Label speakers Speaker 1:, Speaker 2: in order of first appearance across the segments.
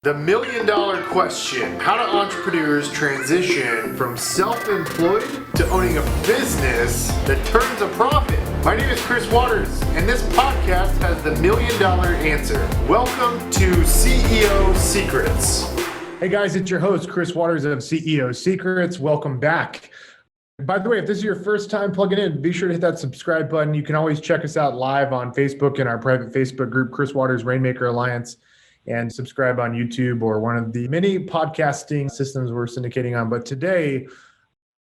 Speaker 1: The million dollar question: how do entrepreneurs transition from self-employed to owning a business that turns a profit? My name is Chris Waters, and this podcast has the million dollar answer. Welcome to CEO Secrets. Hey guys, it's your host, Chris Waters of CEO Secrets. Welcome back. By the way, if this is your first time plugging in, be sure to hit that subscribe button. You can always check us out live on Facebook in our private Facebook group, Chris Waters Rainmaker Alliance, and subscribe on YouTube or one of the many podcasting systems we're syndicating on. But today,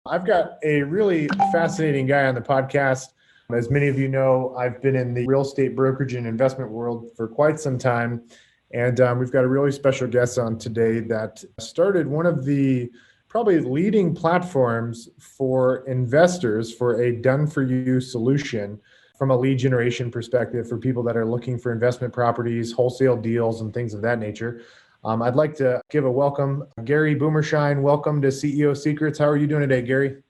Speaker 1: I've got a really fascinating guy on the podcast. As many of you know, I've been in the real estate brokerage and investment world for quite some time. And we've got a really special guest on today that started one of the probably leading platforms for investors for a done-for-you solution from a lead generation perspective for people that are looking for investment properties, wholesale deals, and things of that nature. I'd like to give a welcome. Gary Boomershine, welcome to CEO Secrets. How are you doing today, Gary?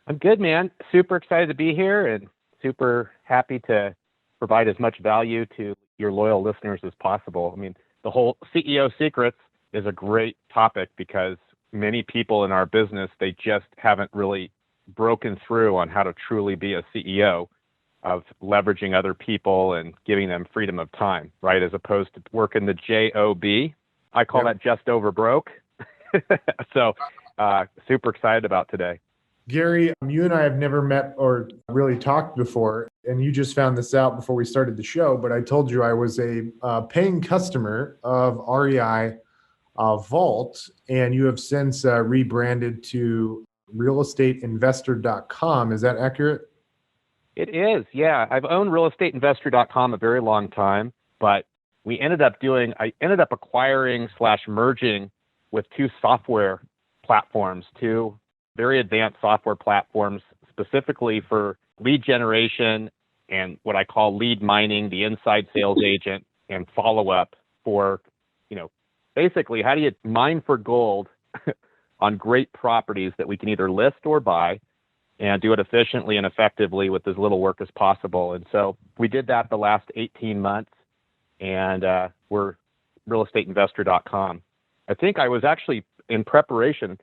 Speaker 2: I'm good, man. Super excited to be here and super happy to provide as much value to your loyal listeners as possible. I mean, the whole CEO Secrets is a great topic because many people in our business, they just haven't really broken through on how to truly be a CEO of leveraging other people and giving them freedom of time, right? As opposed to working the JOB. I call that just over broke. So super excited about today.
Speaker 1: Gary, you and I have never met or really talked before, and you just found this out before we started the show, but I told you I was a paying customer of REI Vault, and you have since rebranded to realestateinvestor.com. Is that accurate?
Speaker 2: It is, yeah. I've owned realestateinvestor.com a very long time, but I ended up acquiring / merging with two software platforms, two very advanced software platforms, specifically for lead generation and what I call lead mining, the inside sales agent, and follow-up for, basically how do you mine for gold on great properties that we can either list or buy, and do it efficiently and effectively with as little work as possible. And so we did that the last 18 months, and we're realestateinvestor.com. I think I was actually in preparation.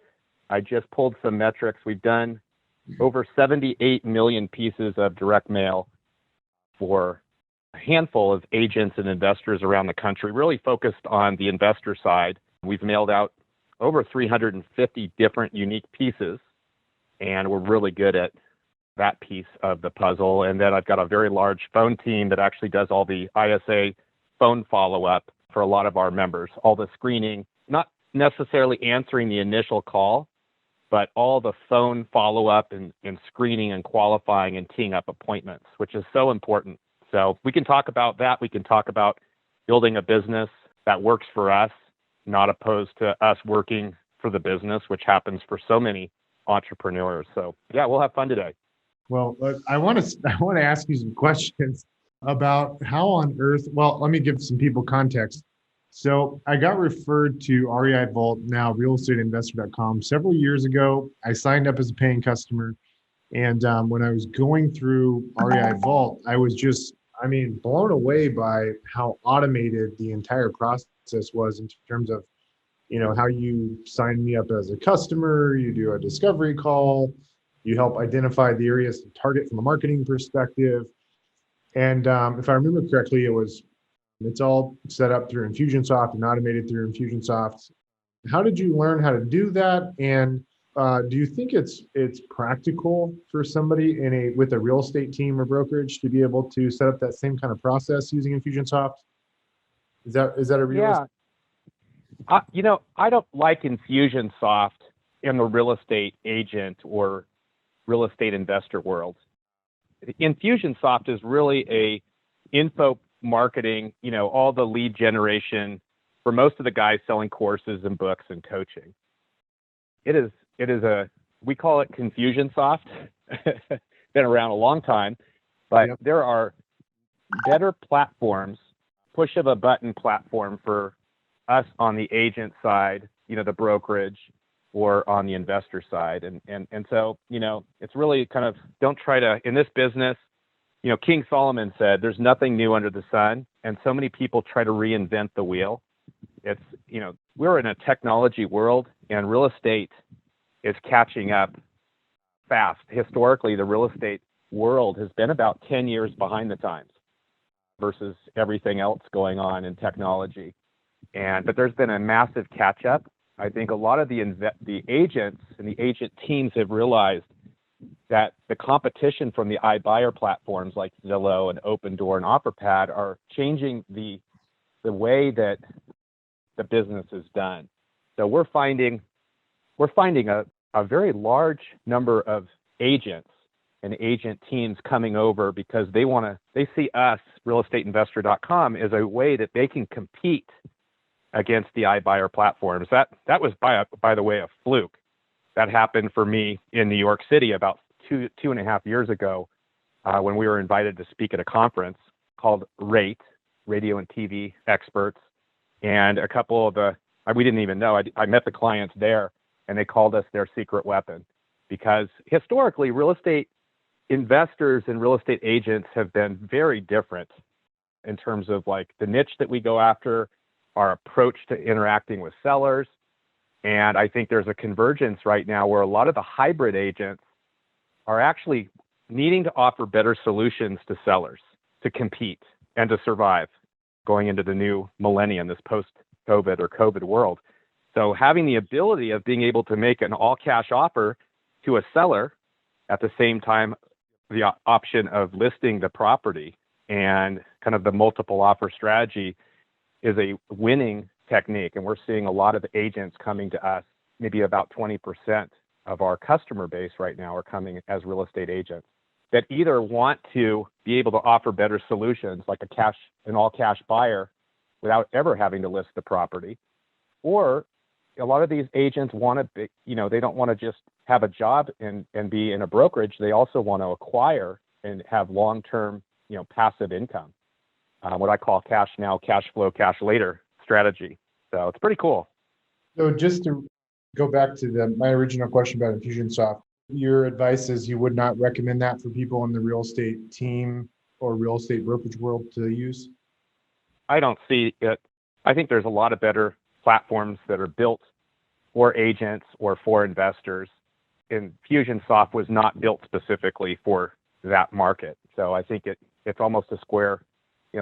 Speaker 2: I just pulled some metrics. We've done over 78 million pieces of direct mail for a handful of agents and investors around the country, really focused on the investor side. We've mailed out over 350 different unique pieces, and we're really good at that piece of the puzzle. And then I've got a very large phone team that actually does all the ISA phone follow-up for a lot of our members, all the screening, not necessarily answering the initial call, but all the phone follow-up and screening and qualifying and teeing up appointments, which is so important. So we can talk about that. We can talk about building a business that works for us, not opposed to us working for the business, which happens for so many entrepreneurs. So yeah, we'll have fun today.
Speaker 1: Well, I want to ask you some questions about how on earth. Well, let me give some people context. So I got referred to REI Vault, now realestateinvestor.com, several years ago. I signed up as a paying customer, and when I was going through REI Vault, I was just, blown away by how automated the entire process was in terms of how you sign me up as a customer, you do a discovery call, you help identify the areas to target from a marketing perspective. And if I remember correctly, it's all set up through InfusionSoft and automated through InfusionSoft. How did you learn how to do that? And do you think it's practical for somebody with a real estate team or brokerage to be able to set up that same kind of process using InfusionSoft? Is that a realistic?
Speaker 2: Yeah. I don't like InfusionSoft in the real estate agent or real estate investor world. InfusionSoft is really a info marketing, all the lead generation for most of the guys selling courses and books and coaching. It is we call it ConfusionSoft. Been around a long time, but Yep. There are better platforms, push of a button platform for us on the agent side, the brokerage, or on the investor side. And so, it's really kind of, don't try to, in this business, King Solomon said, there's nothing new under the sun. And so many people try to reinvent the wheel. It's, we're in a technology world, and real estate is catching up fast. Historically, the real estate world has been about 10 years behind the times versus everything else going on in technology. But there's been a massive catch up. I think a lot of the agents and the agent teams have realized that the competition from the iBuyer platforms like Zillow and Opendoor and OfferPad are changing the way that the business is done. So we're finding a very large number of agents and agent teams coming over because they see us, realestateinvestor.com, as a way that they can compete against the iBuyer platforms. That was by the way a fluke. That happened for me in New York City about two and a half years ago when we were invited to speak at a conference called RATE, Radio and TV Experts, and a couple of we didn't even know. I met the clients there, and they called us their secret weapon because historically real estate investors and real estate agents have been very different in terms of like the niche that we go after, our approach to interacting with sellers. And I think there's a convergence right now where a lot of the hybrid agents are actually needing to offer better solutions to sellers to compete and to survive going into the new millennium, this post-COVID or COVID world. So having the ability of being able to make an all-cash offer to a seller at the same time, the option of listing the property and kind of the multiple offer strategy is a winning technique. And we're seeing a lot of agents coming to us. Maybe about 20% of our customer base right now are coming as real estate agents that either want to be able to offer better solutions like an all-cash buyer without ever having to list the property, or a lot of these agents want to be, they don't want to just have a job and be in a brokerage. They also want to acquire and have long-term, passive income, what I call cash now, cash flow, cash later strategy. So it's pretty cool.
Speaker 1: So just to go back to my original question about InfusionSoft, your advice is you would not recommend that for people in the real estate team or real estate brokerage world to use?
Speaker 2: I don't see it. I think there's a lot of better platforms that are built for agents or for investors. InfusionSoft was not built specifically for that market. So I think it's almost a square,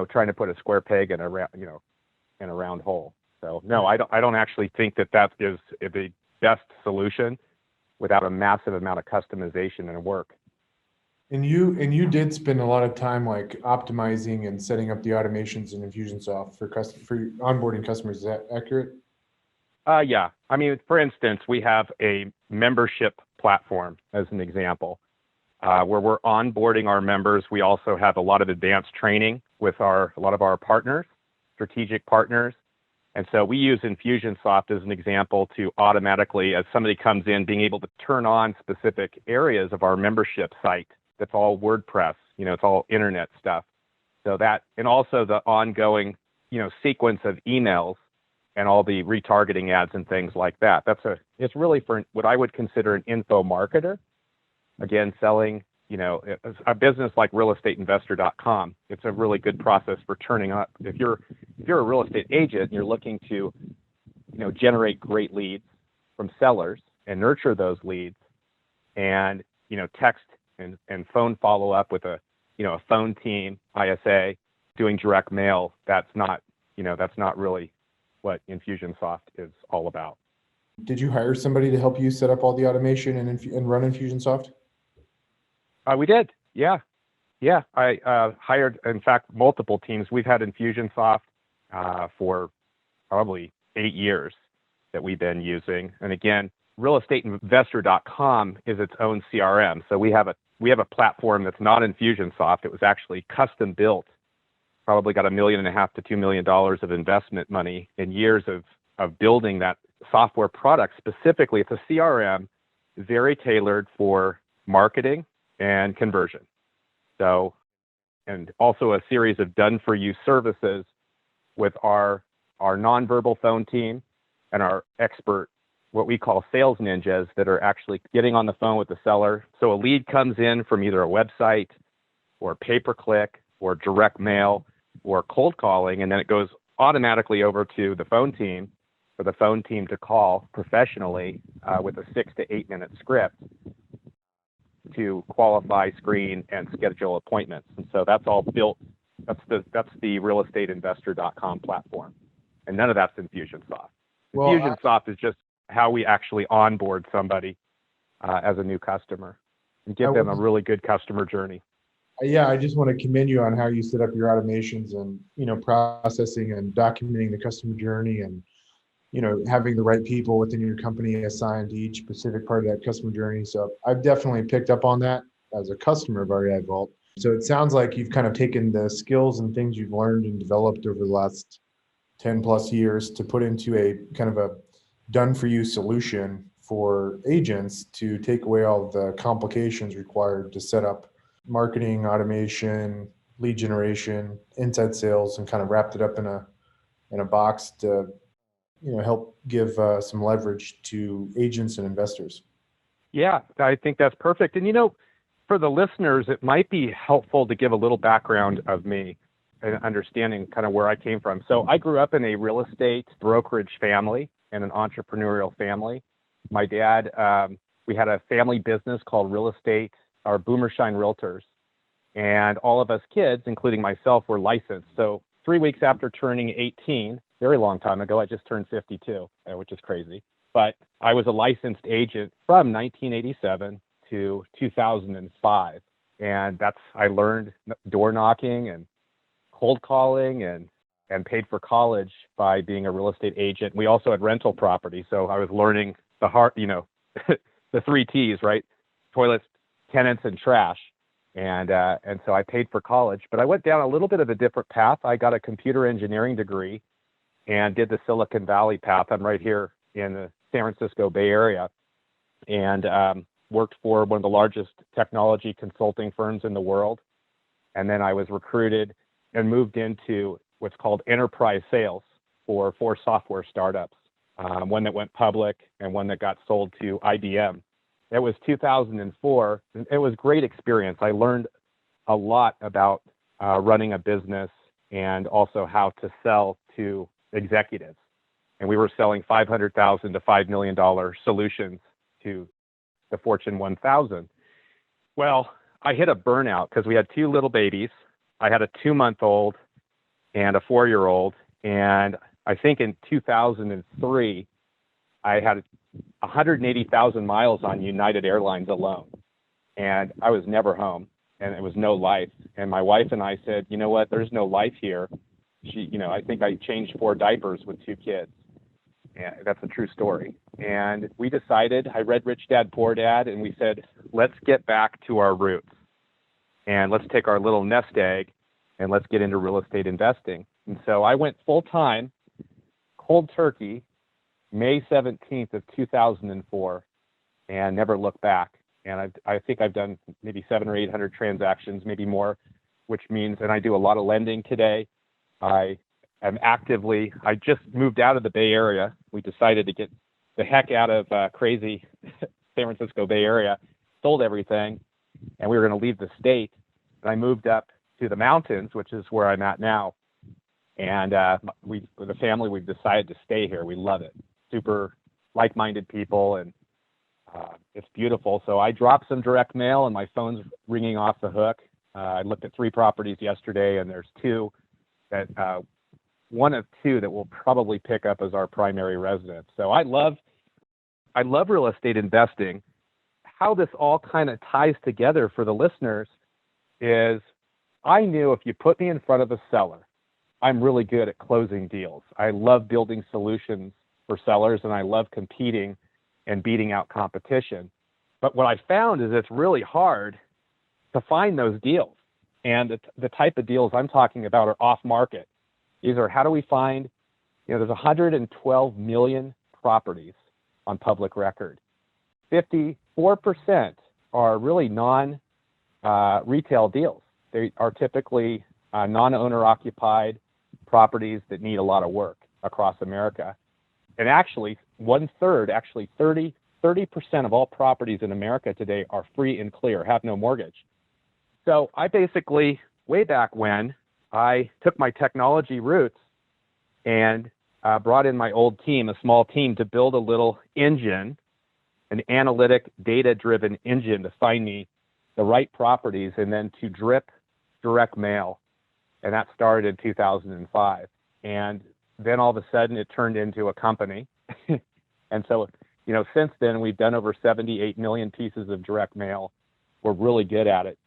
Speaker 2: trying to put a square peg in a round hole. So no, I don't actually think that is the best solution without a massive amount of customization and work.
Speaker 1: And you did spend a lot of time like optimizing and setting up the automations in InfusionSoft for onboarding customers. Is that accurate?
Speaker 2: Yeah. I mean, for instance, we have a membership platform as an example, where we're onboarding our members. We also have a lot of advanced training with a lot of our partners, strategic partners. And so we use InfusionSoft as an example to automatically, as somebody comes in, being able to turn on specific areas of our membership site. That's all WordPress, it's all internet stuff. So that, and also the ongoing, sequence of emails and all the retargeting ads and things like that. It's really for what I would consider an info marketer. Again, selling, a business like realestateinvestor.com. It's a really good process for turning up. If you're a real estate agent and you're looking to, generate great leads from sellers and nurture those leads and, text and phone follow up with a phone team, ISA, doing direct mail, that's not really what InfusionSoft is all about.
Speaker 1: Did you hire somebody to help you set up all the automation and run InfusionSoft?
Speaker 2: We did. Yeah. I hired, in fact, multiple teams. We've had InfusionSoft for probably 8 years that we've been using. And again, realestateinvestor.com is its own CRM. So we have a platform that's not InfusionSoft. It was actually custom built. Probably got $1.5 million to $2 million of investment money in years of building that software product. Specifically, it's a CRM very tailored for marketing and conversion. So, and also a series of done-for-you services with our nonverbal phone team and our expert, what we call sales ninjas, that are actually getting on the phone with the seller. So a lead comes in from either a website or pay-per-click or direct mail or cold calling, and then it goes automatically over to the phone team for the phone team to call professionally with a 6 to 8 minute script to qualify, screen, and schedule appointments. And so that's all built. That's the realestateinvestor.com platform. And none of that's InfusionSoft.
Speaker 1: Well,
Speaker 2: InfusionSoft is just how we actually onboard somebody as a new customer and give them a really good customer journey.
Speaker 1: Yeah, I just want to commend you on how you set up your automations and, processing and documenting the customer journey and, having the right people within your company assigned to each specific part of that customer journey. So I've definitely picked up on that as a customer of REI Vault. So it sounds like you've kind of taken the skills and things you've learned and developed over the last 10 plus years to put into a kind of a done for you solution for agents to take away all the complications required to set up marketing, automation, lead generation, inside sales, and kind of wrapped it up in a box to help give some leverage to agents and investors.
Speaker 2: Yeah, I think that's perfect. And for the listeners, it might be helpful to give a little background of me and understanding kind of where I came from. So I grew up in a real estate brokerage family and an entrepreneurial family. My dad, we had a family business called Real Estate, our Boomershine Realtors. And all of us kids, including myself, were licensed. So 3 weeks after turning 18, very long time ago, I just turned 52, which is crazy. But I was a licensed agent from 1987 to 2005. And I learned door knocking and cold calling and paid for college by being a real estate agent. We also had rental property. So I was learning the 3 T's, right? Toilets, tenants, and trash. And so I paid for college, but I went down a little bit of a different path. I got a computer engineering degree and did the Silicon Valley path. I'm right here in the San Francisco Bay Area and worked for one of the largest technology consulting firms in the world. And then I was recruited and moved into what's called enterprise sales for 4 software startups, one that went public and one that got sold to IBM. It was 2004. It was a great experience. I learned a lot about running a business and also how to sell to executives. And we were selling $500,000 to $5 million solutions to the Fortune 1000. Well, I hit a burnout because we had 2 little babies. I had a 2-month-old and a 4-year-old. And I think in 2003, I had 180,000 miles on United Airlines alone. And I was never home and it was no life. And my wife and I said, you know what, there's no life here. I think I changed 4 diapers with 2 kids. And that's a true story. And we decided, I read Rich Dad, Poor Dad, and we said, let's get back to our roots. And let's take our little nest egg and let's get into real estate investing. And so I went full time, cold turkey, May 17th of 2004, and never looked back. And I think I've done maybe 700 or 800 transactions, maybe more, which means, and I do a lot of lending today. I just moved out of the Bay Area. We decided to get the heck out of crazy San Francisco Bay Area, sold everything, and we were going to leave the state. And I moved up to the mountains, which is where I'm at now. And with the family, we've decided to stay here. We love it. Super like-minded people, and it's beautiful. So I dropped some direct mail, and my phone's ringing off the hook. I looked at 3 properties yesterday, and there's 2 that one of 2 that we'll probably pick up as our primary residence. So I love real estate investing. How this all kind of ties together for the listeners is I knew if you put me in front of a seller, I'm really good at closing deals. I love building solutions for sellers, and I love competing and beating out competition. But what I found is it's really hard to find those deals. And the type of deals I'm talking about are off market. These are, how do we find, there's 112 million properties on public record. 54% are really non-retail deals. They are typically non-owner occupied properties that need a lot of work across America. And actually, 1/3, actually 30% of all properties in America today are free and clear, have no mortgage. So I basically, way back when, I took my technology roots and brought in my old team, a small team, to build a little engine, an analytic, data-driven engine to find me the right properties and then to drip direct mail. And that started in 2005. And then all of a sudden it turned into a company. And so, since then we've done over 78 million pieces of direct mail. We're really good at it.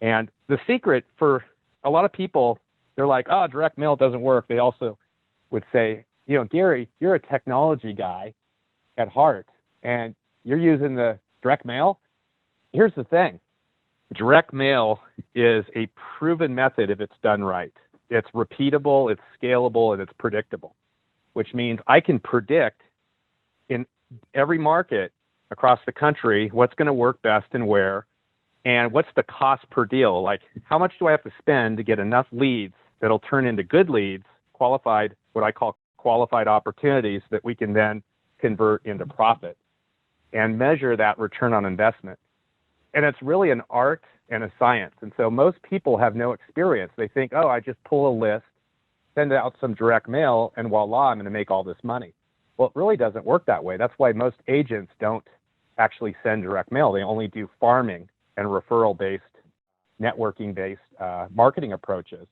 Speaker 2: And the secret for a lot of people, they're like, oh, direct mail doesn't work. They also would say, Gary, you're a technology guy at heart, and you're using the direct mail. Here's the thing. Direct mail is a proven method if it's done right. It's repeatable, it's scalable, and it's predictable, which means I can predict in every market across the country what's going to work best and where, and what's the cost per deal. Like, how much do I have to spend to get enough leads that'll turn into good leads, qualified, what I call qualified opportunities that we can then convert into profit and measure that return on investment. And it's really an art and a science. And so most people have no experience. They think, oh, I just pull a list, send out some direct mail, and voila, I'm going to make all this money. Well, it really doesn't work that way. That's why most agents don't actually send direct mail. They only do farming and referral-based, networking-based marketing approaches.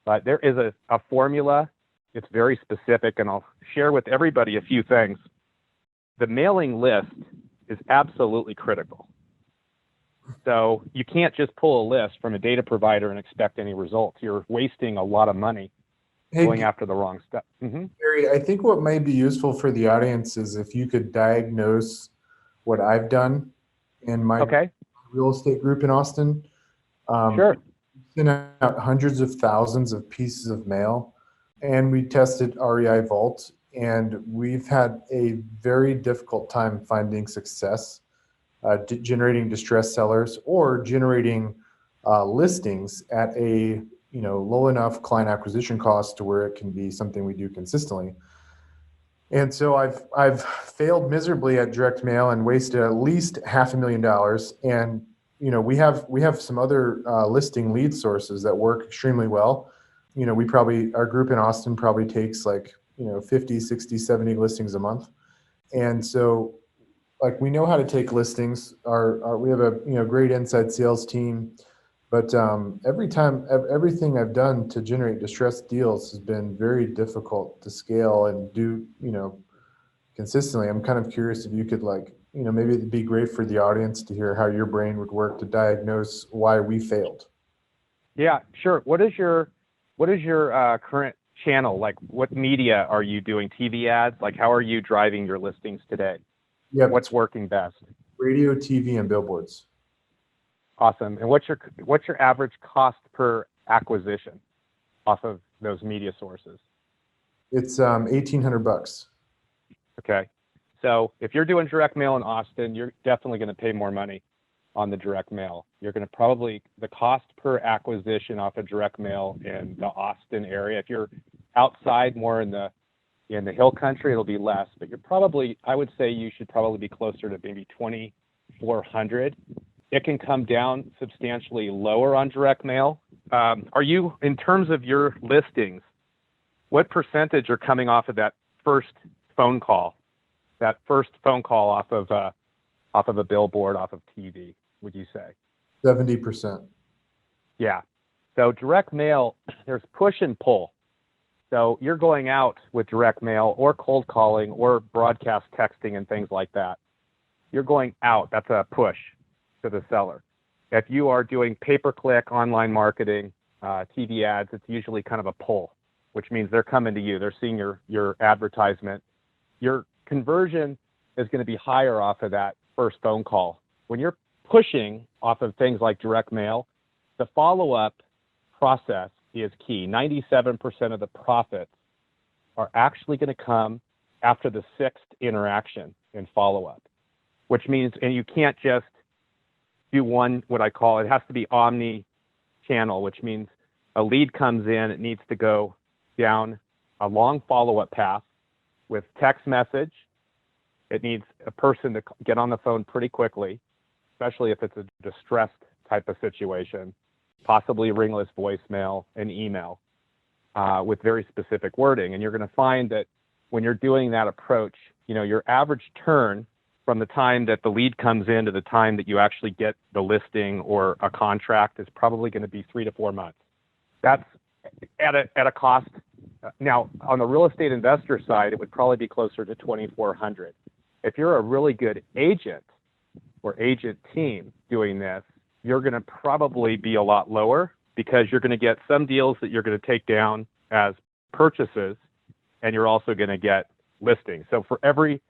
Speaker 2: But there is a formula. It's very specific, and I'll share with everybody a few things. The mailing list is absolutely critical. So you can't just pull a list from a data provider and expect any results. You're wasting a lot of money going after the wrong stuff. Mm-hmm.
Speaker 1: Gary, I think what may be useful for the audience is if you could diagnose what I've done in my real estate group in Austin.
Speaker 2: Sure.
Speaker 1: We sent out hundreds of thousands of pieces of mail, and we tested REI Vault, and we've had a very difficult time finding success, generating distressed sellers or generating listings at a low enough client acquisition cost to where it can be something we do consistently. And so I've failed miserably at direct mail and wasted at least $500,000. And we have some other listing lead sources that work extremely well. Our group in Austin probably takes 50, 60, 70 listings a month. And so we know how to take listings. We have a great inside sales team. But everything I've done to generate distressed deals has been very difficult to scale and do, consistently. I'm kind of curious if you could maybe it'd be great for the audience to hear how your brain would work to diagnose why we failed.
Speaker 2: Yeah, sure. What is your current channel? Like, what media are you doing? TV ads? Like, how are you driving your listings today?
Speaker 1: Yeah.
Speaker 2: What's working best?
Speaker 1: Radio, TV, and billboards.
Speaker 2: Awesome. And what's your average cost per acquisition off of those media sources?
Speaker 1: It's $1,800.
Speaker 2: Okay. So if you're doing direct mail in Austin, you're definitely going to pay more money on the direct mail. You're going to the cost per acquisition off of direct mail in the Austin area. If you're outside more in the hill country, it'll be less, but I would say you should probably be closer to maybe $2,400. It can come down substantially lower on direct mail. Are you, in terms of your listings, what percentage are coming off of that first phone call? That first phone call off of a billboard, off of TV, would you say?
Speaker 1: 70%.
Speaker 2: Yeah. So direct mail, there's push and pull. So you're going out with direct mail or cold calling or broadcast texting and things like that. You're going out. That's a push to the seller. If you are doing pay-per-click, online marketing, TV ads, it's usually kind of a pull, which means they're coming to you. They're seeing your advertisement. Your conversion is going to be higher off of that first phone call. When you're pushing off of things like direct mail, the follow-up process is key. 97% of the profits are actually going to come after the sixth interaction in follow-up, which means, and you can't just do one, what I call, it has to be omni-channel, which means a lead comes in, it needs to go down a long follow-up path with text message. It needs a person to get on the phone pretty quickly, especially if it's a distressed type of situation, possibly ringless voicemail and email. with very specific wording. And you're going to find that when you're doing that approach, your average turn from the time that the lead comes in to the time that you actually get the listing or a contract is probably going to be 3 to 4 months. That's at a cost. Now, on the real estate investor side, it would probably be closer to $2,400. If you're a really good agent or agent team doing this, you're going to probably be a lot lower because you're going to get some deals that you're going to take down as purchases, and you're also going to get listings. So for every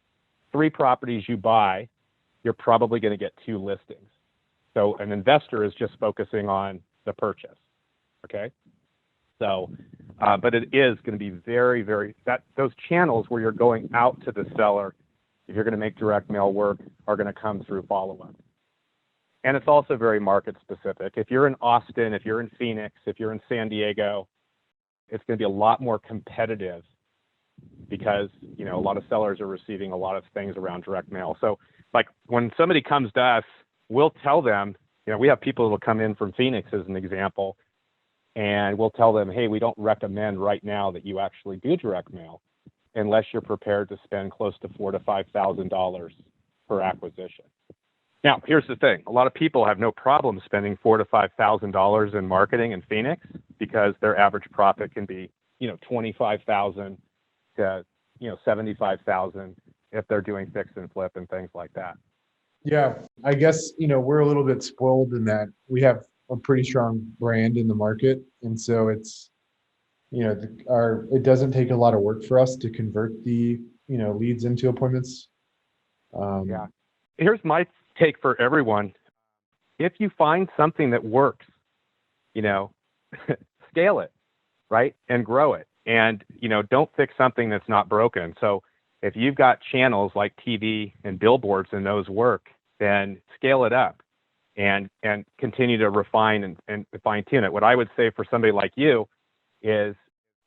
Speaker 2: 3 properties you buy, you're probably going to get 2 listings. So an investor is just focusing on the purchase. Okay. So, but it is going to be very, very, those channels where you're going out to the seller, if you're going to make direct mail work, are going to come through follow-up. And it's also very market specific. If you're in Austin, if you're in Phoenix, if you're in San Diego, it's going to be a lot more competitive because, a lot of sellers are receiving a lot of things around direct mail. So like when somebody comes to us, we'll tell them, we have people who will come in from Phoenix as an example, and we'll tell them, hey, we don't recommend right now that you actually do direct mail unless you're prepared to spend close to $4,000 to $5,000 per acquisition. Now, here's the thing. A lot of people have no problem spending $4,000 to $5,000 in marketing in Phoenix because their average profit can be, $25,000 to, $75,000 if they're doing fix and flip and things like that.
Speaker 3: Yeah, I guess, we're a little bit spoiled in that we have a pretty strong brand in the market. And so it's, it doesn't take a lot of work for us to convert the, leads into appointments.
Speaker 2: Yeah. Here's my take for everyone. If you find something that works, scale it, right? And grow it. And, don't fix something that's not broken. So if you've got channels like TV and billboards and those work, then scale it up and continue to refine and fine tune it. What I would say for somebody like you is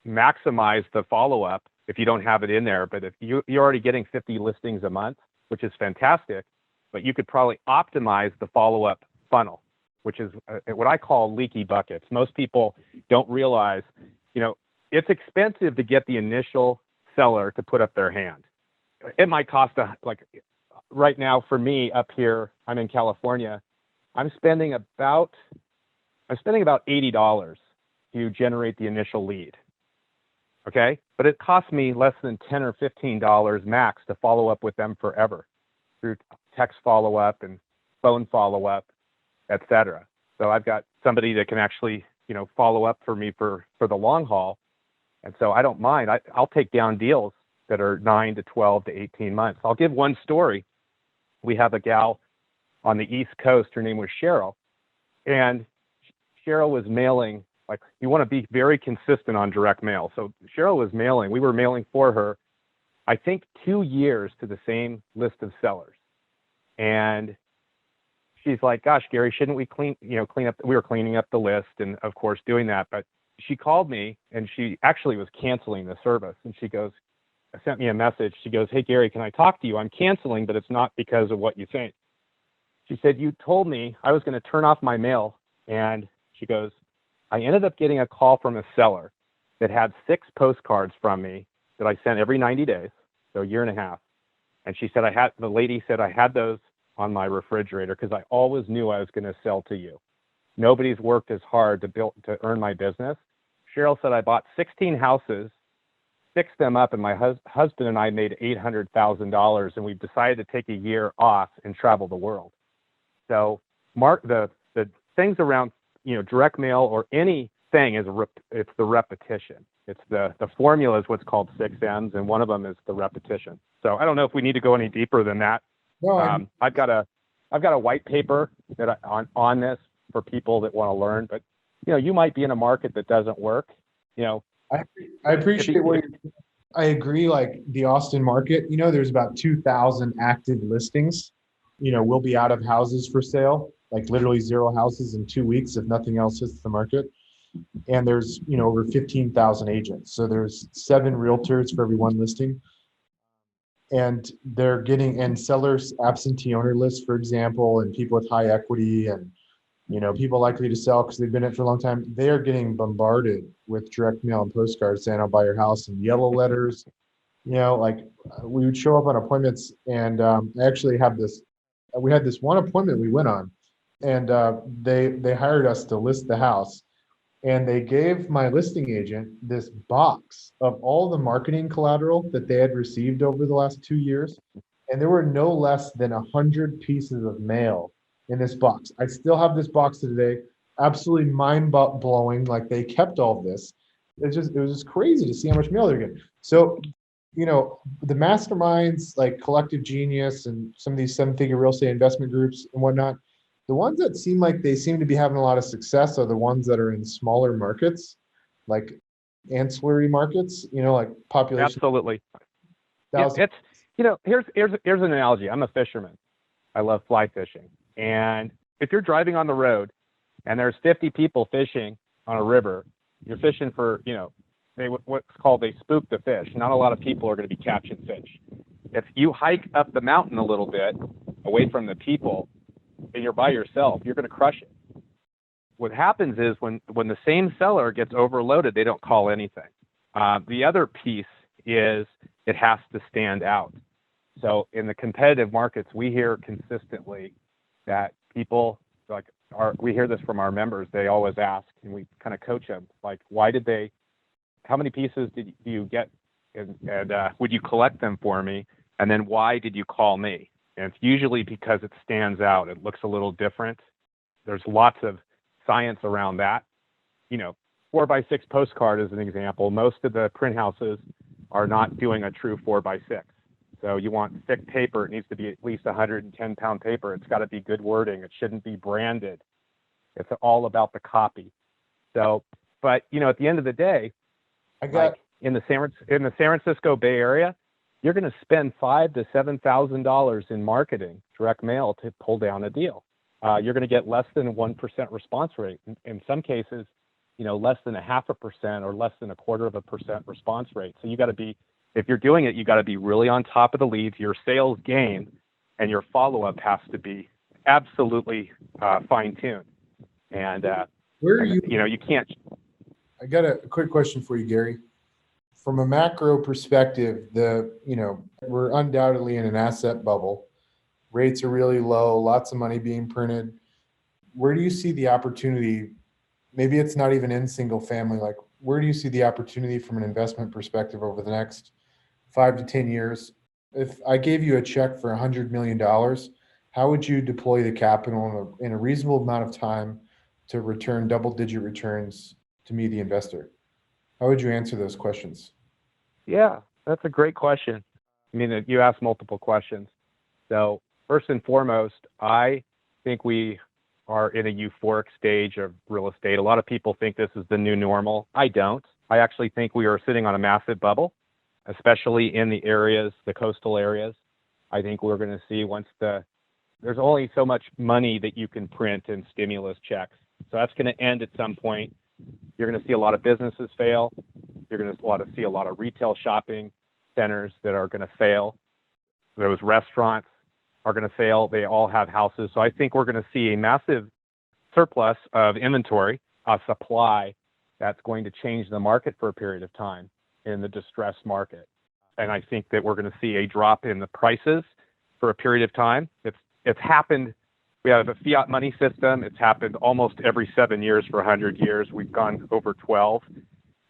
Speaker 2: maximize the follow-up if you don't have it in there. But if you're already getting 50 listings a month, which is fantastic, but you could probably optimize the follow-up funnel, which is what I call leaky buckets. Most people don't realize, it's expensive to get the initial seller to put up their hand. It might cost right now for me up here, I'm in California, I'm spending about $80 to generate the initial lead. Okay. But it costs me less than $10 or $15 max to follow up with them forever through text follow-up and phone follow-up, et cetera. So I've got somebody that can actually, follow up for me for the long haul. And so I don't mind. I'll take down deals that are 9 to 12 to 18 months. I'll give one story. We have a gal on the East Coast. Her name was Cheryl. And Cheryl was mailing, you want to be very consistent on direct mail. So Cheryl was mailing. We were mailing for her, I think, 2 years to the same list of sellers. And she's like, gosh, Gary, shouldn't we clean up? We were cleaning up the list and, of course, doing that. But she called me and she actually was canceling the service. And she sent me a message. She goes, hey, Gary, can I talk to you? I'm canceling, but it's not because of what you think. She said, you told me I was going to turn off my mail. And she goes, I ended up getting a call from a seller that had 6 postcards from me that I sent every 90 days, so a year and a half. And she said, the lady said, I had those on my refrigerator because I always knew I was going to sell to you. Nobody's worked as hard to earn my business. Cheryl said, I bought 16 houses, fixed them up, and my husband and I made $800,000, and we've decided to take a year off and travel the world. So the things around, direct mail or anything it's the repetition. It's the formula is what's called 6 M's, and one of them is the repetition. So I don't know if we need to go any deeper than that.
Speaker 3: No,
Speaker 2: I've got a white paper that on this for people that want to learn, but you might be in a market that doesn't work.
Speaker 3: I appreciate what you're saying. I agree. Like the Austin market, there's about 2,000 active listings. We'll be out of houses for sale, like literally 0 houses in 2 weeks if nothing else hits the market. And there's, over 15,000 agents. So there's 7 realtors for every 1 listing. And they're getting, and sellers absentee owner lists, for example, and people with high equity and, People likely to sell because they've been in it for a long time. They are getting bombarded with direct mail and postcards saying, I'll buy your house, and yellow letters. Like we would show up on appointments, and I actually have this. We had this one appointment we went on, and they hired us to list the house, and they gave my listing agent this box of all the marketing collateral that they had received over the last 2 years, and there were no less than 100 pieces of mail in this box. I still have this box today. Absolutely mind blowing. Like they kept all this. It was just crazy to see how much mail they're getting. So the masterminds like Collective Genius and some of these seven-figure real estate investment groups and whatnot, the ones that seem like they seem to be having a lot of success are the ones that are in smaller markets, like ancillary markets, like population.
Speaker 2: Absolutely.
Speaker 3: Thousand.
Speaker 2: It's here's an analogy. I'm a fisherman. I love fly fishing. And if you're driving on the road and there's 50 people fishing on a river, you're fishing for, they spook the fish. Not a lot of people are going to be catching fish. If you hike up the mountain a little bit away from the people and you're by yourself, you're going to crush it. What happens is when the same seller gets overloaded, they don't call anything. The other piece is it has to stand out. So in the competitive markets, we hear consistently that people we hear this from our members. They always ask, and we kind of coach them, like, how many pieces do you get, and would you collect them for me? And then why did you call me? And it's usually because it stands out. It looks a little different. There's lots of science around that. 4x6 postcard is an example. Most of the print houses are not doing a true 4x6. So you want thick paper. It needs to be at least 110-pound paper. It's got to be good wording. It shouldn't be branded. It's all about the copy. So, but at the end of the day, in the San Francisco Bay Area, you're going to spend $5,000 to $7,000 in marketing, direct mail, to pull down a deal. You're going to get less than 1% response rate. In some cases, less than 0.5% or less than 0.25% response rate. So you got to be, if you're doing it, you got to be really on top of the leads. Your sales game and your follow-up has to be absolutely fine-tuned. And
Speaker 3: where are you?
Speaker 2: You can't.
Speaker 3: I got a quick question for you, Gary. From a macro perspective, we're undoubtedly in an asset bubble. Rates are really low, lots of money being printed. Where do you see the opportunity? Maybe it's not even in single family. Like, where do you see the opportunity from an investment perspective over the next 5 to 10 years? If I gave you a check for $100 million, how would you deploy the capital in a reasonable amount of time to return double-digit returns to me, the investor? How would you answer those questions?
Speaker 2: Yeah, that's a great question. I mean, you asked multiple questions. So first and foremost, I think we are in a euphoric stage of real estate. A lot of people think this is the new normal. I don't. I actually think we are sitting on a massive bubble, especially in the areas, the coastal areas. I think we're going to see there's only so much money that you can print in stimulus checks. So that's going to end at some point. You're going to see a lot of businesses fail. You're going to see a lot of retail shopping centers that are going to fail. Those restaurants are going to fail. They all have houses. So I think we're going to see a massive surplus of inventory, a supply that's going to change the market for a period of time in the distressed market. And I think that we're going to see a drop in the prices for a period of time. It's happened. We have a fiat money system. It's happened almost every 7 years for 100 years. We've gone over 12.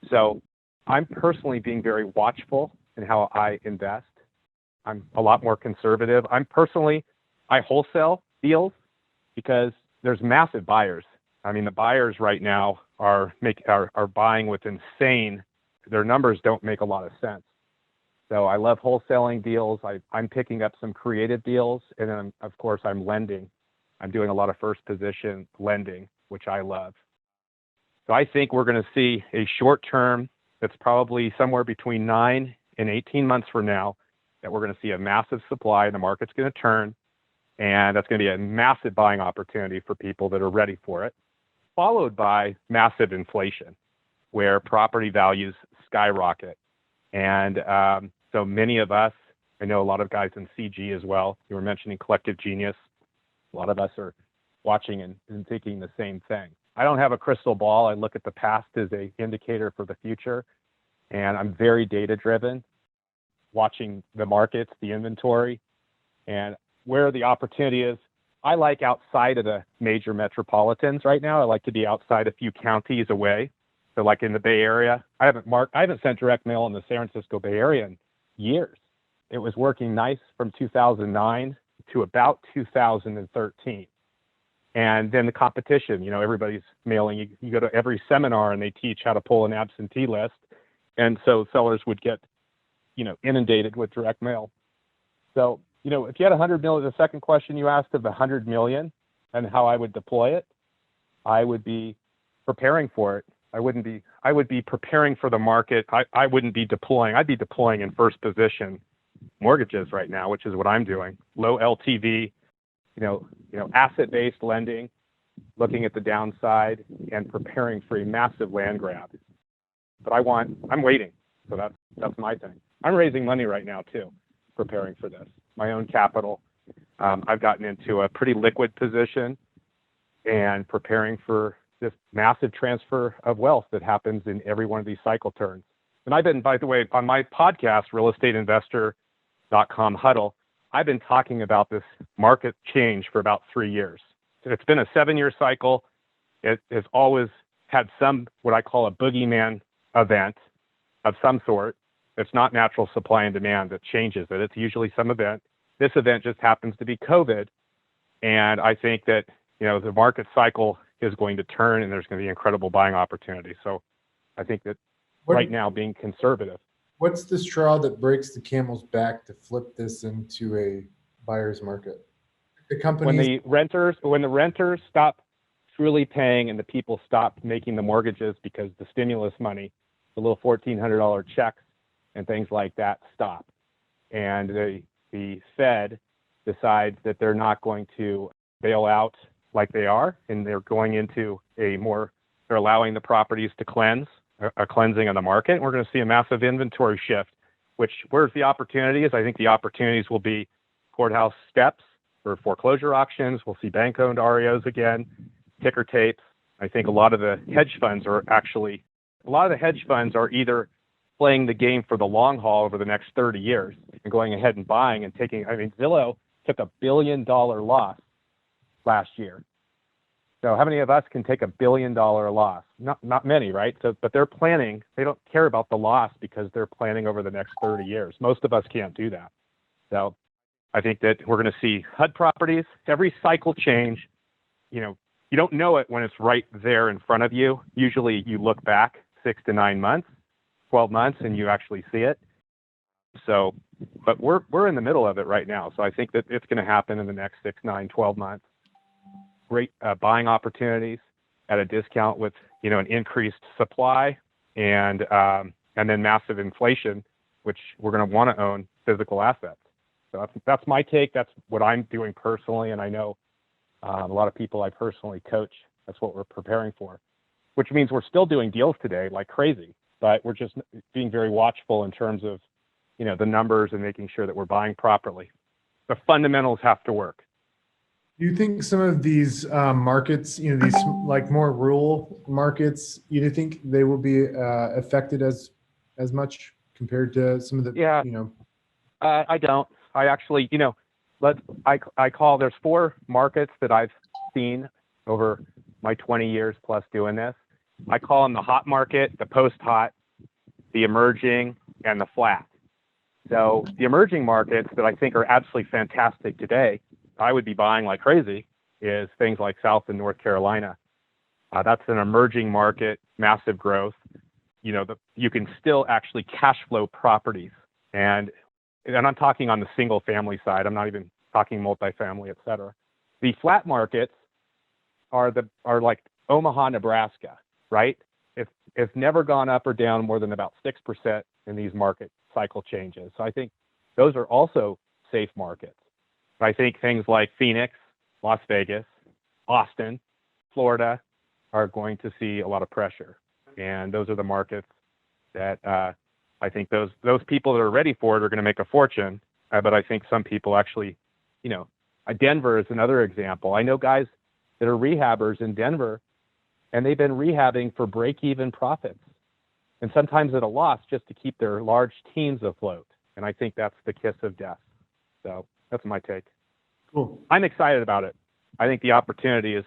Speaker 2: So I'm personally being very watchful in how I invest. I'm a lot more conservative. I wholesale deals because there's massive buyers. I mean, the buyers right now are buying with insane. Their numbers don't make a lot of sense. So I love wholesaling deals. I'm picking up some creative deals, and then of course I'm lending. I'm doing a lot of first position lending, which I love. So I think we're going to see a short term that's probably somewhere between 9 and 18 months from now, that we're going to see a massive supply and the market's going to turn. And that's going to be a massive buying opportunity for people that are ready for it, followed by massive inflation, where property values skyrocket. And so many of us, I know a lot of guys in CG as well. You were mentioning Collective Genius. A lot of us are watching and thinking the same thing. I don't have a crystal ball. I look at the past as an indicator for the future, and I'm very data driven, watching the markets, the inventory, and where the opportunity is. I like outside of the major metropolitans right now. I like to be outside a few counties away. So like in the Bay Area, I haven't sent direct mail in the San Francisco Bay Area in years. It was working nice from 2009 to about 2013. And then the competition, everybody's mailing. You go to every seminar and they teach how to pull an absentee list. And so sellers would get, inundated with direct mail. So, if you had 100 million, the second question you asked of the 100 million and how I would deploy it, I would be preparing for it. I would be preparing for the market. I wouldn't be deploying. I'd be deploying in first position mortgages right now, which is what I'm doing. Low LTV, asset-based lending, looking at the downside and preparing for a massive land grab. But I'm waiting. So that's my thing. I'm raising money right now too, preparing for this. My own capital. I've gotten into a pretty liquid position and preparing for this massive transfer of wealth that happens in every one of these cycle turns. And I've been, by the way, on my podcast, realestateinvestor.com Huddle, I've been talking about this market change for about 3 years. It's been a 7-year cycle. It has always had some, what I call a boogeyman event of some sort. It's not natural supply and demand that changes it. It's usually some event. This event just happens to be COVID. And I think that, the market cycle is going to turn and there's going to be incredible buying opportunities. So I think that right now being conservative.
Speaker 3: What's the straw that breaks the camel's back to flip this into a buyer's market? The companies.
Speaker 2: When the renters stop truly paying and the people stop making the mortgages because the stimulus money, the little $1,400 checks and things like that stop. And the Fed decides that they're not going to bail out like they are, and they're going into they're allowing the properties to cleanse, a cleansing of the market. And we're going to see a massive inventory shift, where's the opportunity is. I think the opportunities will be courthouse steps for foreclosure auctions. We'll see bank-owned REOs again, ticker tapes. I think a lot of the hedge funds are either playing the game for the long haul over the next 30 years and going ahead and buying and Zillow took $1 billion loss last year. So how many of us can take $1 billion loss? Not many, right? So, but they're planning. They don't care about the loss because they're planning over the next 30 years. Most of us can't do that. So I think that we're going to see HUD properties, every cycle change. You don't know it when it's right there in front of you. Usually you look back 6 to 9 months, 12 months, and you actually see it. So, but we're in the middle of it right now. So I think that it's going to happen in the next 6, 9, 12 months. Great buying opportunities at a discount with, an increased supply and then massive inflation, which we're going to want to own physical assets. So that's my take. That's what I'm doing personally. And I know a lot of people I personally coach, that's what we're preparing for, which means we're still doing deals today like crazy, but we're just being very watchful in terms of, the numbers and making sure that we're buying properly. The fundamentals have to work.
Speaker 3: Do you think some of these markets, these like more rural markets, you think they will be affected as much compared to some of the,
Speaker 2: I don't. I actually, I call, there's 4 markets that I've seen over my 20 years plus doing this. I call them the hot market, the post-hot, the emerging, and the flat. So the emerging markets that I think are absolutely fantastic today, I would be buying like crazy, is things like South and North Carolina. That's an emerging market, massive growth. You can still actually cash flow properties. And I'm talking on the single family side. I'm not even talking multifamily, et cetera. The flat markets are like Omaha, Nebraska, right? It's never gone up or down more than about 6% in these market cycle changes. So I think those are also safe markets. I think things like Phoenix, Las Vegas, Austin, Florida are going to see a lot of pressure. And those are the markets that I think those people that are ready for it are going to make a fortune. But I think some people actually, Denver is another example. I know guys that are rehabbers in Denver, and they've been rehabbing for break-even profits, and sometimes at a loss just to keep their large teams afloat. And I think that's the kiss of death. So that's my take.
Speaker 3: Cool.
Speaker 2: I'm excited about it. I think the opportunity is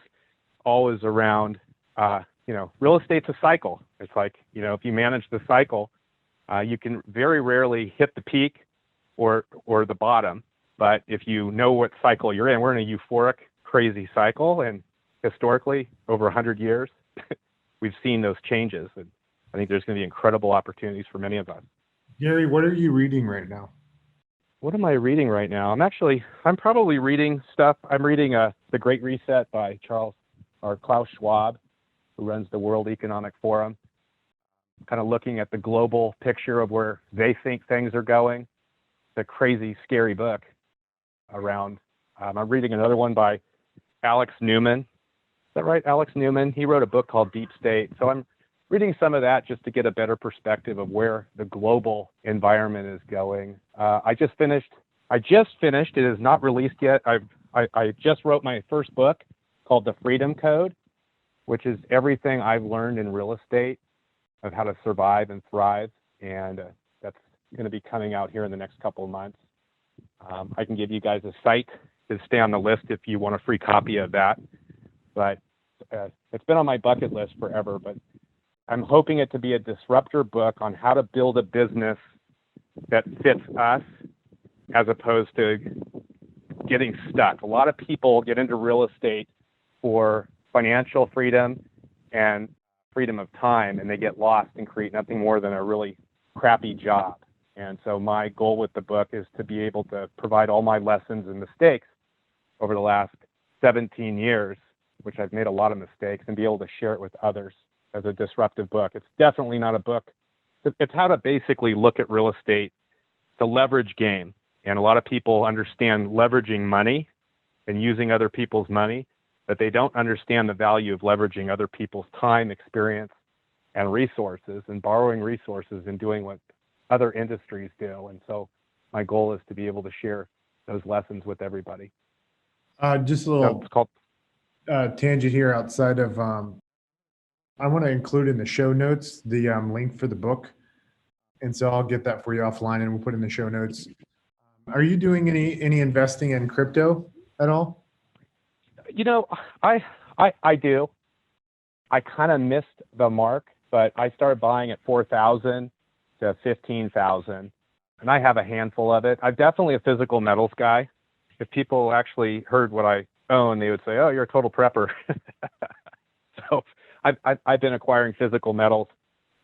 Speaker 2: always around, real estate's a cycle. It's like, if you manage the cycle, you can very rarely hit the peak or the bottom. But if you know what cycle you're in, we're in a euphoric, crazy cycle. And historically, over 100 years, we've seen those changes. And I think there's going to be incredible opportunities for many of us.
Speaker 3: Gary, what are you reading right now?
Speaker 2: What am I reading right now? I'm probably reading stuff. I'm reading The Great Reset by Klaus Schwab, who runs the World Economic Forum. Kind of looking at the global picture of where they think things are going. It's a crazy, scary book around. I'm reading another one by Alex Newman. Is that right, Alex Newman? He wrote a book called Deep State. So I'm reading some of that just to get a better perspective of where the global environment is going. I just finished. It is not released yet. I just wrote my first book called The Freedom Code, which is everything I've learned in real estate of how to survive and thrive. And that's going to be coming out here in the next couple of months. I can give you guys a site to stay on the list if you want a free copy of that. But it's been on my bucket list forever. But I'm hoping it to be a disruptor book on how to build a business that fits us as opposed to getting stuck. A lot of people get into real estate for financial freedom and freedom of time, and they get lost and create nothing more than a really crappy job. And so my goal with the book is to be able to provide all my lessons and mistakes over the last 17 years, which I've made a lot of mistakes, and be able to share it with others as a disruptive book. It's definitely not a book. It's how to basically look at real estate. It's a leverage game. And a lot of people understand leveraging money and using other people's money, but they don't understand the value of leveraging other people's time, experience, and resources, and borrowing resources and doing what other industries do. And so my goal is to be able to share those lessons with everybody.
Speaker 3: Just a little tangent here outside of, I want to include in the show notes the link for the book. And so I'll get that for you offline and we'll put in the show notes. Are you doing any investing in crypto at all?
Speaker 2: I do. I kind of missed the mark, but I started buying at 4,000 to 15,000, and I have a handful of it. I'm definitely a physical metals guy. If people actually heard what I own, they would say, "Oh, you're a total prepper." So I've been acquiring physical metals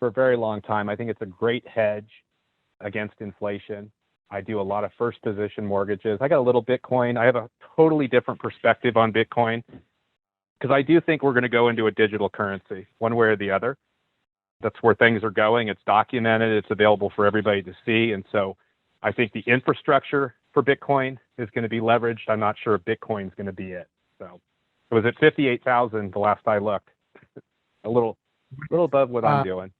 Speaker 2: for a very long time. I think it's a great hedge against inflation. I do a lot of first position mortgages. I got a little Bitcoin. I have a totally different perspective on Bitcoin because I do think we're going to go into a digital currency one way or the other. That's where things are going. It's documented. It's available for everybody to see. And so I think the infrastructure for Bitcoin is going to be leveraged. I'm not sure if Bitcoin is going to be it. So it was at 58,000 the last I looked. a little above what I'm doing.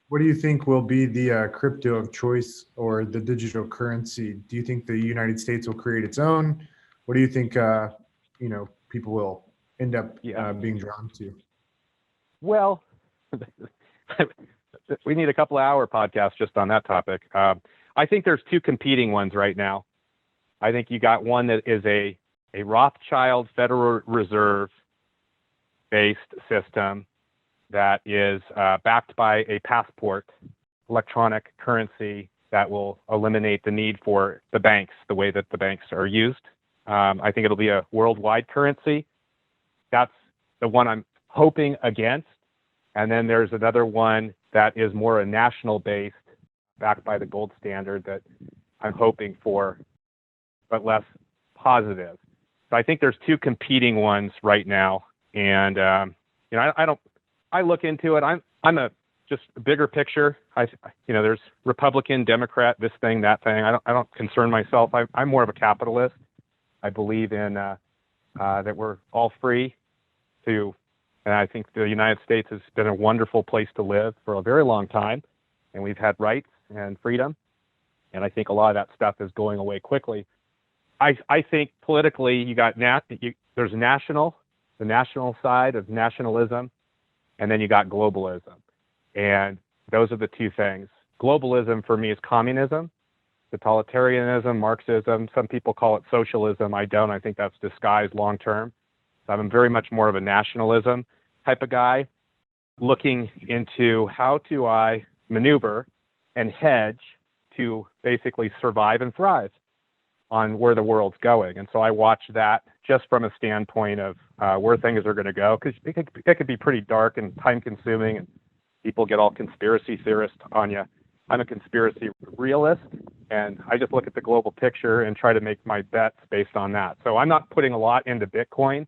Speaker 3: What do you think will be the crypto of choice or the digital currency? Do you think the United States will create its own? What do you think, people will end up being drawn to?
Speaker 2: Well, we need a couple of hour podcast just on that topic. I think there's two competing ones right now. I think you got one that is a Rothschild Federal Reserve based system that is backed by a passport, electronic currency that will eliminate the need for the banks, the way that the banks are used. I think it'll be a worldwide currency. That's the one I'm hoping against. And then there's another one that is more a national based, backed by the gold standard, that I'm hoping for, but less positive. So I think there's two competing ones right now. And, I look into it. I'm a just a bigger picture. There's Republican, Democrat, this thing, that thing. I don't concern myself. I'm more of a capitalist. I believe in that we're all free to, and I think the United States has been a wonderful place to live for a very long time, and we've had rights and freedom. And I think a lot of that stuff is going away quickly. I think politically, you got there's national the national side of nationalism, and then you got globalism. And those are the two things. Globalism for me is communism, totalitarianism, Marxism. Some people call it socialism. I don't. I think that's disguised long term. So I'm very much more of a nationalism type of guy, looking into how do I maneuver and hedge to basically survive and thrive on where the world's going. And so I watch that just from a standpoint of where things are going to go, because it could be pretty dark and time consuming, and people get all conspiracy theorists on you. I'm a conspiracy realist, and I just look at the global picture and try to make my bets based on that. So I'm not putting a lot into Bitcoin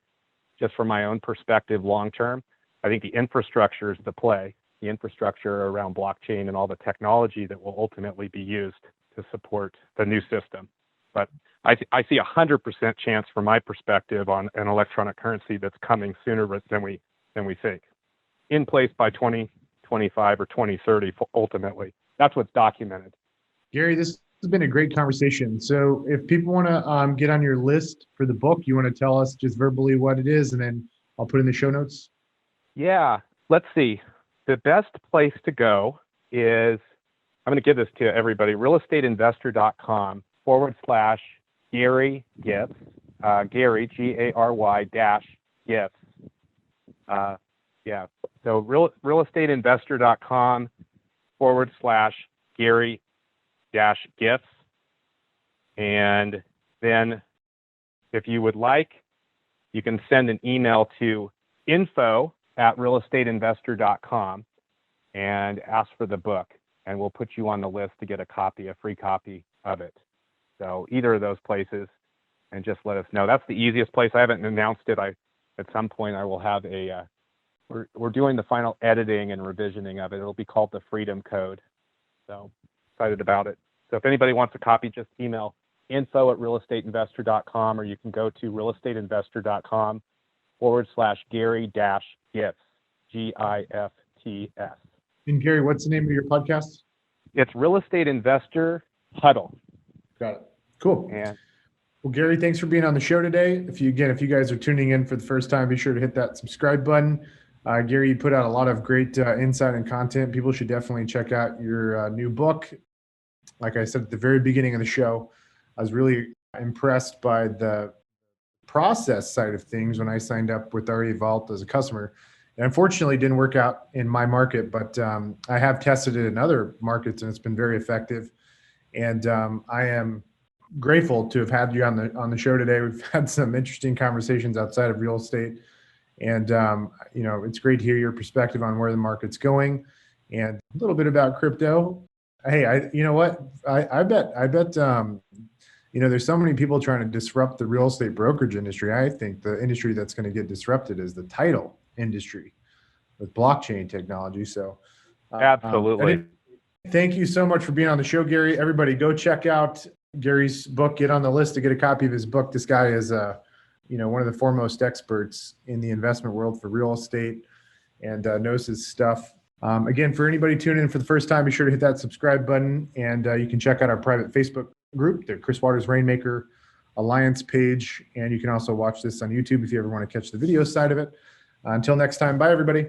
Speaker 2: just from my own perspective long term. I think the infrastructure is the play, the infrastructure around blockchain and all the technology that will ultimately be used to support the new system. But I see 100% chance from my perspective on an electronic currency that's coming sooner than we think, in place by 2025 or 2030 ultimately. That's what's documented.
Speaker 3: Gary, this has been a great conversation. So if people want to get on your list for the book, you want to tell us just verbally what it is, and then I'll put in the show notes?
Speaker 2: Yeah, let's see. The best place to go is, I'm going to give this to everybody, realestateinvestor.com/Gary Gifts, Gary, Gary -gifts. So realestateinvestor.com/Gary-gifts. And then if you would like, you can send an email to info@realestateinvestor.com and ask for the book, and we'll put you on the list to get a free copy of it. So either of those places, and just let us know. That's the easiest place. I haven't announced it. At some point I will have we're doing the final editing and revisioning of it. It'll be called the Freedom Code. So excited about it. So if anybody wants a copy, just email info@realestateinvestor.com, or you can go to realestateinvestor.com/Gary-gifts, GIFTS.
Speaker 3: And Gary, what's the name of your podcast?
Speaker 2: It's Real Estate Investor Huddle.
Speaker 3: Got it. Cool.
Speaker 2: And
Speaker 3: well, Gary, thanks for being on the show today. If you guys are tuning in for the first time, be sure to hit that subscribe button. Gary, you put out a lot of great insight and content. People should definitely check out your new book. Like I said at the very beginning of the show, I was really impressed by the process side of things when I signed up with RE Vault as a customer. And unfortunately, it didn't work out in my market, but I have tested it in other markets, and it's been very effective. And I am grateful to have had you on the show today. We've had some interesting conversations outside of real estate, and it's great to hear your perspective on where the market's going and a little bit about crypto. Hey, I bet there's so many people trying to disrupt the real estate brokerage industry. I think the industry that's going to get disrupted is the title industry with blockchain technology. So
Speaker 2: absolutely.
Speaker 3: Thank you so much for being on the show, Gary. Everybody go check out Gary's book, get on the list to get a copy of his book. This guy is one of the foremost experts in the investment world for real estate, and knows his stuff. Again, for anybody tuning in for the first time, be sure to hit that subscribe button, and you can check out our private Facebook group, the Chris Waters Rainmaker Alliance page, and you can also watch this on YouTube if you ever want to catch the video side of it. Until next time, bye everybody.